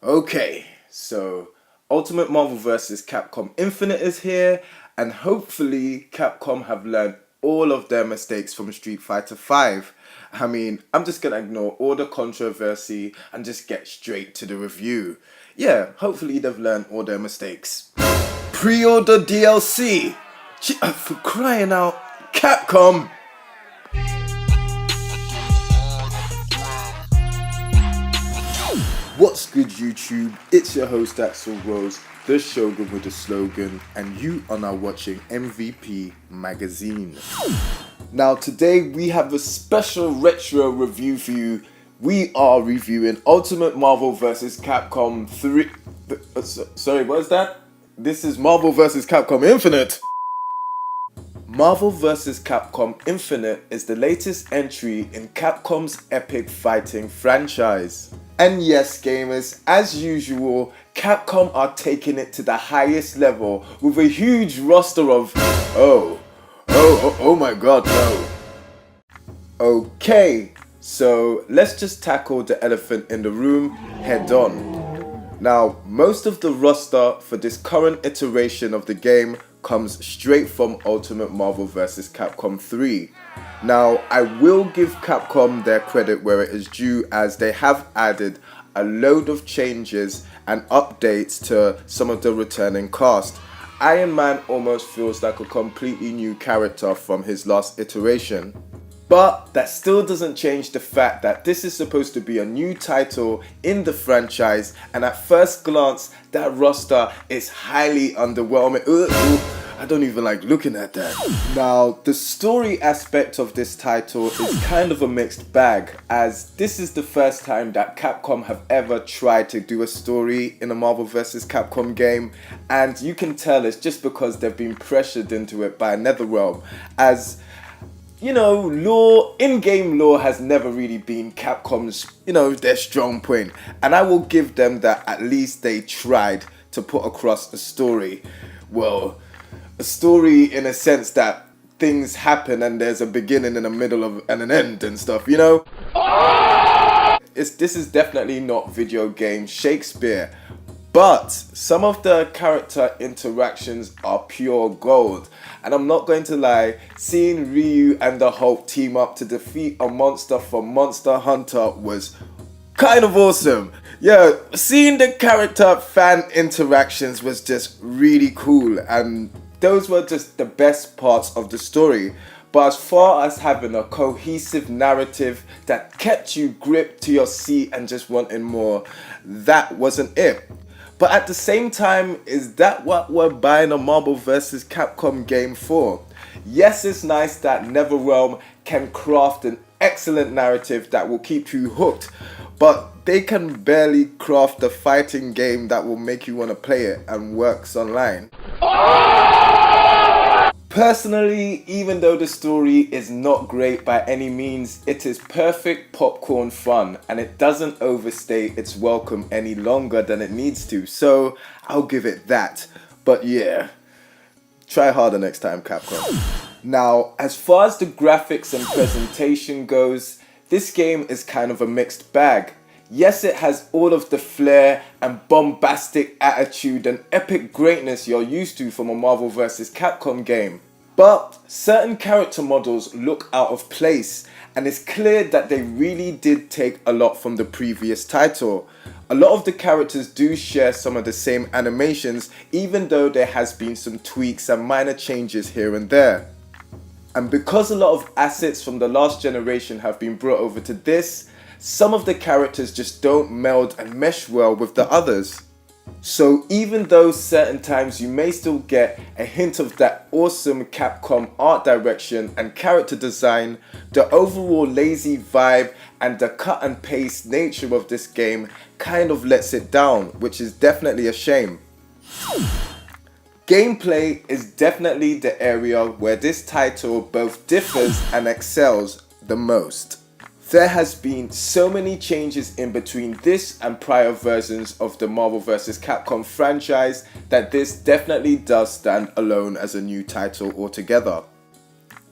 Okay, so Ultimate Marvel vs. Capcom Infinite is here, and hopefully Capcom have learned all of their mistakes from Street Fighter V. I mean, I'm just gonna ignore all the controversy and just get straight to the review. Yeah, hopefully they've learned all their mistakes. Pre-order DLC! For crying out, Capcom! What's good, YouTube? It's your host Axel Rose, the Shogun with the slogan, and you are now watching MVP Magazine. Now today we have a special retro review for you. We are reviewing Ultimate Marvel vs. Capcom 3... Sorry, what is that? This is Marvel vs. Capcom Infinite! Marvel vs. Capcom Infinite is the latest entry in Capcom's epic fighting franchise. And yes, gamers, as usual, Capcom are taking it to the highest level with a huge roster of oh my god, no. Okay, so let's just tackle the elephant in the room head on. Now, most of the roster for this current iteration of the game comes straight from Ultimate Marvel vs. Capcom 3. Now, I will give Capcom their credit where it is due, as they have added a load of changes and updates to some of the returning cast. Iron Man almost feels like a completely new character from his last iteration. But that still doesn't change the fact that this is supposed to be a new title in the franchise, and at first glance that roster is highly underwhelming. I don't even like looking at that. Now, the story aspect of this title is kind of a mixed bag, as this is the first time that Capcom have ever tried to do a story in a Marvel vs. Capcom game, and you can tell it's just because they've been pressured into it by NetherRealm, as you know, in-game lore has never really been Capcom's, their strong point. And I will give them that at least they tried to put across a story. Well, a story in a sense that things happen and there's a beginning and a middle and an end and stuff, This is definitely not video game Shakespeare. But some of the character interactions are pure gold. And I'm not going to lie, seeing Ryu and the Hulk team up to defeat a monster from Monster Hunter was kind of awesome. Yeah, seeing the character fan interactions was just really cool, and those were just the best parts of the story. But as far as having a cohesive narrative that kept you gripped to your seat and just wanting more, that wasn't it. But at the same time, is that what we're buying a Marvel vs. Capcom game for? Yes, it's nice that NetherRealm can craft an excellent narrative that will keep you hooked, but they can barely craft a fighting game that will make you want to play it and works online. Personally, even though the story is not great by any means, it is perfect popcorn fun, and it doesn't overstay its welcome any longer than it needs to, so I'll give it that. But yeah, try harder next time, Capcom. Now, as far as the graphics and presentation goes, this game is kind of a mixed bag. Yes, it has all of the flair and bombastic attitude and epic greatness you're used to from a Marvel vs. Capcom game. But certain character models look out of place, and it's clear that they really did take a lot from the previous title. A lot of the characters do share some of the same animations, even though there has been some tweaks and minor changes here and there. And because a lot of assets from the last generation have been brought over to this, some of the characters just don't meld and mesh well with the others. So even though certain times you may still get a hint of that awesome Capcom art direction and character design, the overall lazy vibe and the cut and paste nature of this game kind of lets it down, which is definitely a shame. Gameplay is definitely the area where this title both differs and excels the most. There has been so many changes in between this and prior versions of the Marvel vs. Capcom franchise that this definitely does stand alone as a new title altogether.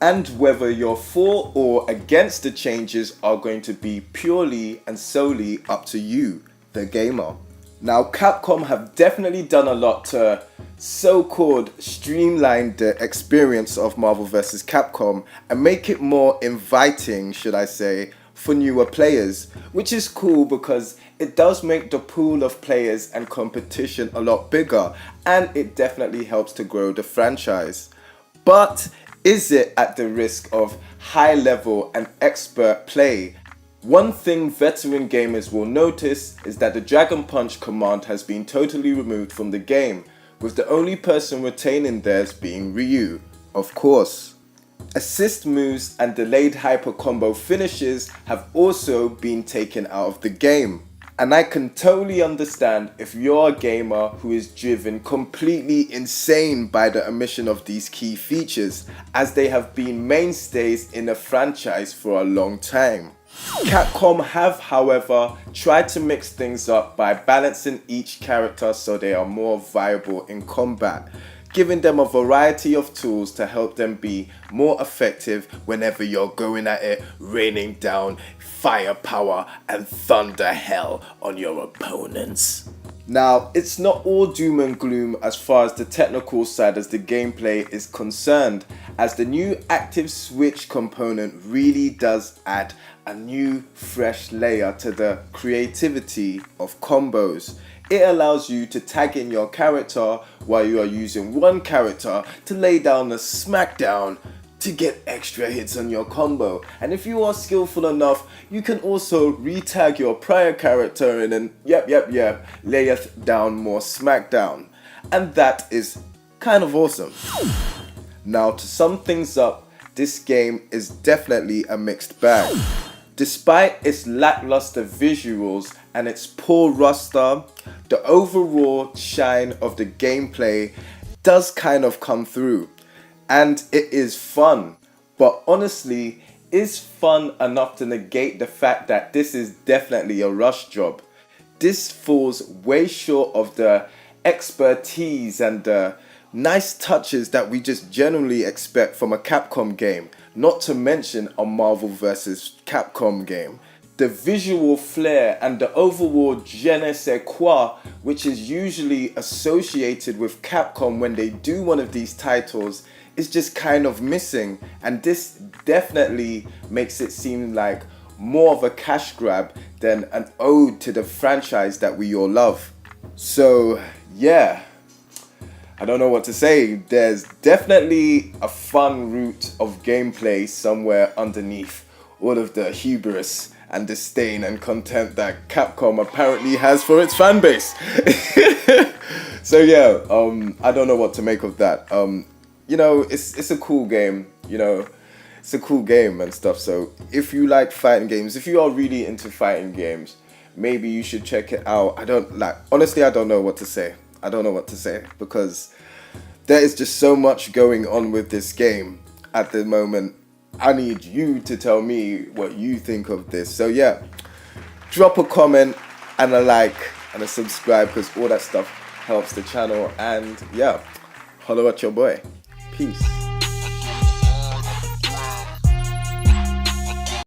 And whether you're for or against the changes are going to be purely and solely up to you, the gamer. Now, Capcom have definitely done a lot to so-called streamline the experience of Marvel vs. Capcom and make it more inviting, should I say, for newer players, which is cool because it does make the pool of players and competition a lot bigger, and it definitely helps to grow the franchise. But is it at the risk of high level and expert play? One thing veteran gamers will notice is that the Dragon Punch command has been totally removed from the game, with the only person retaining theirs being Ryu, of course. Assist moves and delayed hyper combo finishes have also been taken out of the game. And I can totally understand if you're a gamer who is driven completely insane by the omission of these key features, as they have been mainstays in the franchise for a long time. Capcom have, however, tried to mix things up by balancing each character so they are more viable in combat, giving them a variety of tools to help them be more effective whenever you're going at it, raining down firepower and thunder hell on your opponents. Now, it's not all doom and gloom as far as the technical side as the gameplay is concerned, as the new active switch component really does add a new fresh layer to the creativity of combos. It allows you to tag in your character while you are using one character to lay down a smackdown to get extra hits on your combo. And if you are skillful enough, you can also re-tag your prior character and then layeth down more smackdown. And that is kind of awesome. Now, to sum things up, this game is definitely a mixed bag. Despite its lackluster visuals and its poor roster, the overall shine of the gameplay does kind of come through. And it is fun, but honestly, is fun enough to negate the fact that this is definitely a rush job? This falls way short of the expertise and the nice touches that we just generally expect from a Capcom game, not to mention a Marvel vs. Capcom game. The visual flair and the overall je ne sais quoi, which is usually associated with Capcom when they do one of these titles, is just kind of missing, and this definitely makes it seem like more of a cash grab than an ode to the franchise that we all love. So yeah, I don't know what to say. There's definitely a fun route of gameplay somewhere underneath all of the hubris and disdain and contempt that Capcom apparently has for its fan base. So yeah, I don't know what to make of that. You know, it's a cool game, you know, it's a cool game and stuff. So if you like fighting games, if you are really into fighting games, maybe you should check it out. Honestly, I don't know what to say. I don't know what to say because there is just so much going on with this game at the moment. I need you to tell me what you think of this. So yeah, drop a comment and a like and a subscribe because all that stuff helps the channel. And yeah, holler at your boy. Peace.